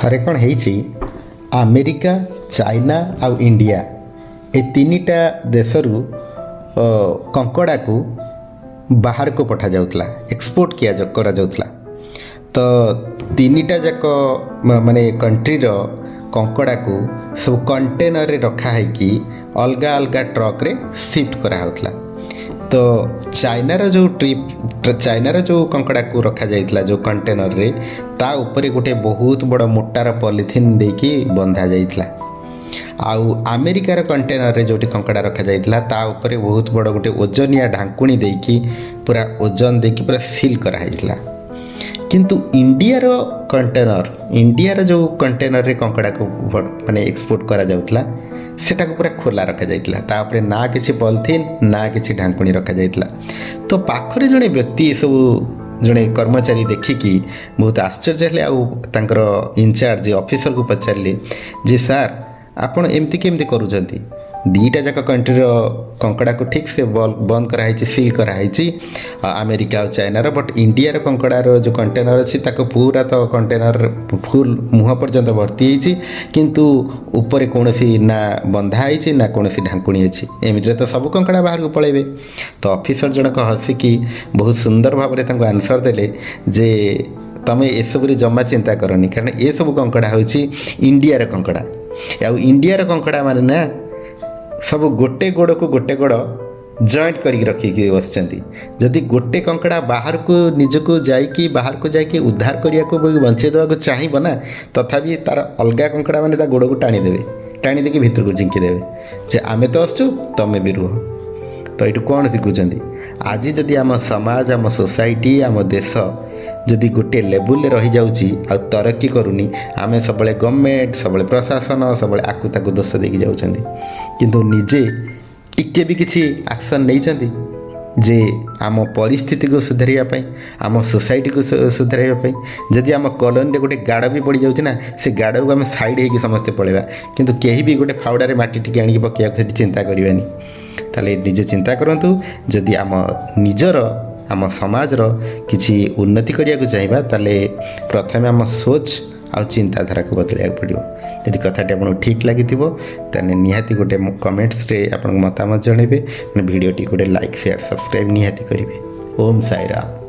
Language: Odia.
ଥରେ କ'ଣ ହେଇଛି, ଆମେରିକା, ଚାଇନା ଆଉ ଇଣ୍ଡିଆ ଏ ତିନିଟା ଦେଶରୁ କଙ୍କଡ଼ାକୁ ବାହାରକୁ ପଠାଯାଉଥିଲା, ଏକ୍ସପୋର୍ଟ କରାଯାଉଥିଲା। ତ ତିନିଟା ଯାକ ମାନେ କଣ୍ଟ୍ରିର କଙ୍କଡ଼ାକୁ ସବୁ କଣ୍ଟେନରରେ ରଖା ହେଇକି ଅଲଗା ଅଲଗା ଟ୍ରକ୍ରେ ସିଫ୍ଟ କରାହେଉଥିଲା। ତ ଚାଇନାର ଯେଉଁ କଙ୍କଡ଼ାକୁ ରଖାଯାଇଥିଲା ଯେଉଁ କଣ୍ଟେନରରେ, ତା ଉପରେ ଗୋଟେ ବହୁତ ବଡ଼ ମୋଟାର ପଲିଥିନ୍ ଦେଇକି ବନ୍ଧା ଯାଇଥିଲା। ଆଉ ଆମେରିକାର କଣ୍ଟେନରରେ ଯେଉଁଠି କଙ୍କଡ଼ା ରଖାଯାଇଥିଲା ତା ଉପରେ ବହୁତ ବଡ଼ ଗୋଟେ ଓଜନିଆ ଢାଙ୍କୁଣୀ ଦେଇକି ପୁରା ଓଜନ ଦେଇକି ପୁରା ସିଲ୍ କରାହେଇଥିଲା। କିନ୍ତୁ ଇଣ୍ଡିଆର ଯେଉଁ କଣ୍ଟେନରରେ କଙ୍କଡ଼ାକୁ ମାନେ ଏକ୍ସପୋର୍ଟ କରାଯାଉଥିଲା ସେଟାକୁ ପୁରା ଖୋଲା ରଖାଯାଇଥିଲା। ତା ଉପରେ ନା କିଛି ପଲିଥିନ୍ ନା କିଛି ଢାଙ୍କୁଣୀ ରଖାଯାଇଥିଲା। ତ ପାଖରେ ଜଣେ ବ୍ୟକ୍ତି ଏସବୁ ଜଣେ କର୍ମଚାରୀ ଦେଖିକି ବହୁତ ଆଶ୍ଚର୍ଯ୍ୟ ହେଲେ, ଆଉ ତାଙ୍କର ଇନଚାର୍ଜ ଅଫିସରକୁ ପଚାରିଲେ ଯେ ସାର୍, ଆପଣ ଏମିତି କେମିତି କରୁଛନ୍ତି? ଦୁଇଟା ଯାକ କଣ୍ଟ୍ରିର କଙ୍କଡ଼ାକୁ ଠିକ୍ ସେ ବନ୍ଦ କରାହେଇଛି, ସିଲ୍ କରାହେଇଛି ଆମେରିକା ଆଉ ଚାଇନାର, ବଟ୍ ଇଣ୍ଡିଆର କଙ୍କଡ଼ାର ଯେଉଁ କଣ୍ଟେନର ଅଛି ତାକୁ ପୁରା ତ କଣ୍ଟେନର ଫୁଲ୍ ମୁହଁ ପର୍ଯ୍ୟନ୍ତ ଭର୍ତ୍ତି ହେଇଛି, କିନ୍ତୁ ଉପରେ କୌଣସି ନା ବନ୍ଧା ହେଇଛି ନା କୌଣସି ଢାଙ୍କୁଣୀ ଅଛି। ଏମିତିରେ ତ ସବୁ କଙ୍କଡ଼ା ବାହାରକୁ ପଳାଇବେ। ତ ଅଫିସର ଜଣକ ହସିକି ବହୁତ ସୁନ୍ଦର ଭାବରେ ତାଙ୍କୁ ଆନ୍ସର୍ ଦେଲେ ଯେ ତମେ ଏସବୁରେ ଜମା ଚିନ୍ତା କରନି, କାରଣ ଏସବୁ କଙ୍କଡ଼ା ହେଉଛି ଇଣ୍ଡିଆର କଙ୍କଡ଼ା। ଆଉ ଇଣ୍ଡିଆର କଙ୍କଡ଼ା ମାନେ ନା ସବୁ ଗୋଟେ ଗୋଡ଼କୁ ଗୋଟେ ଗୋଡ଼ ଜଏଣ୍ଟ କରିକି ରଖିକି ବସିଛନ୍ତି। ଯଦି ଗୋଟେ କଙ୍କଡ଼ା ବାହାରକୁ ଯାଇକି ଉଦ୍ଧାର କରିବାକୁ ବଞ୍ଚେଇ ଦେବାକୁ ଚାହିଁବ ନା, ତଥାପି ତାର ଅଲଗା କଙ୍କଡ଼ା ମାନେ ତା ଗୋଡ଼କୁ ଟାଣି ଦେଇକି ଭିତରକୁ ଝିଙ୍କି ଦେବେ ଯେ ଆମେ ତ ଆସୁଛୁ, ତମେ ବି ରୁହ। ତ ଏଇଠୁ କ'ଣ ଶିଖୁଛନ୍ତି? ଆଜି ଯଦି ଆମ ସମାଜ, ଆମ ସୋସାଇଟି, ଆମ ଦେଶ ଯଦି ଗୋଟିଏ ଲେବୁଲରେ ରହିଯାଉଛି ଆଉ ତରକ୍କି କରୁନି, ଆମେ ସବୁବେଳେ ଗଭର୍ଣ୍ଣମେଣ୍ଟ, ସବୁବେଳେ ପ୍ରଶାସନ, ସବୁବେଳେ ଆକୁ ତାକୁ ଦୋଷ ଦେଇକି ଯାଉଛନ୍ତି। କିନ୍ତୁ ନିଜେ ଟିକେ ବି କିଛି ଆକ୍ସନ୍ ନେଇଛନ୍ତି ଯେ ଆମ ପରିସ୍ଥିତିକୁ ସୁଧାରିବା ପାଇଁ, ଆମ ସୋସାଇଟିକୁ ସୁଧାରିବା ପାଇଁ? ଯଦି ଆମ କଲୋନୀରେ ଗୋଟେ ଗାଡ଼ ବି ପଡ଼ିଯାଉଛି ନା, ସେ ଗାଡ଼କୁ ଆମେ ସାଇଡ଼୍ ହେଇକି ସମସ୍ତେ ପଳେଇବା, କିନ୍ତୁ କେହି ବି ଗୋଟେ ଫାଉଡ଼ାରେ ମାଟି ଟିକେ ଆଣିକି ପକାଇବାକୁ ସେଠି ଚିନ୍ତା କରିବାନି। ତାହେଲେ ନିଜେ ଚିନ୍ତା କରନ୍ତୁ, ଯଦି ଆମ ସମାଜର କିଛି ଉନ୍ନତି କରିବାକୁ ଚାହିଁବା, ତାହେଲେ ପ୍ରଥମେ ଆମ ସୋଚ ଆଉ ଚିନ୍ତାଧାରାକୁ ବଦଳାଇବାକୁ ପଡ଼ିବ। ଯଦି କଥାଟି ଆପଣଙ୍କୁ ଠିକ୍ ଲାଗିଥିବ ତାହେଲେ ନିହାତି ଗୋଟେ କମେଣ୍ଟସରେ ଆପଣଙ୍କ ମତାମତ ଜଣାଇବେ। ଭିଡ଼ିଓଟି ଗୋଟେ ଲାଇକ୍, ସେୟାର, ସବସ୍କ୍ରାଇବ୍ ନିହାତି କରିବେ। ଓମ୍ ସାଇରାମ।